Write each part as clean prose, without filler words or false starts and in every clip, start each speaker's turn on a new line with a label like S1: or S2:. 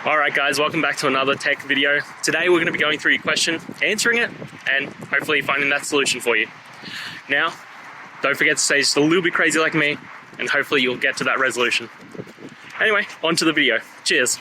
S1: Alright guys, welcome back to another tech video. Today we're going to be going through your question, answering it, and hopefully finding that solution for you. Now, don't forget to stay just a little bit crazy like me, and hopefully you'll get to that resolution. Anyway, on to the video. Cheers!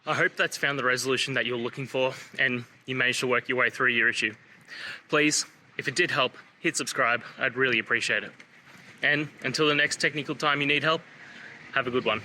S1: I hope that's found the resolution that you're looking for and you managed to work your way through your issue. Please, if it did help, hit subscribe. I'd really appreciate it. And until the next technical time you need help, have a good one.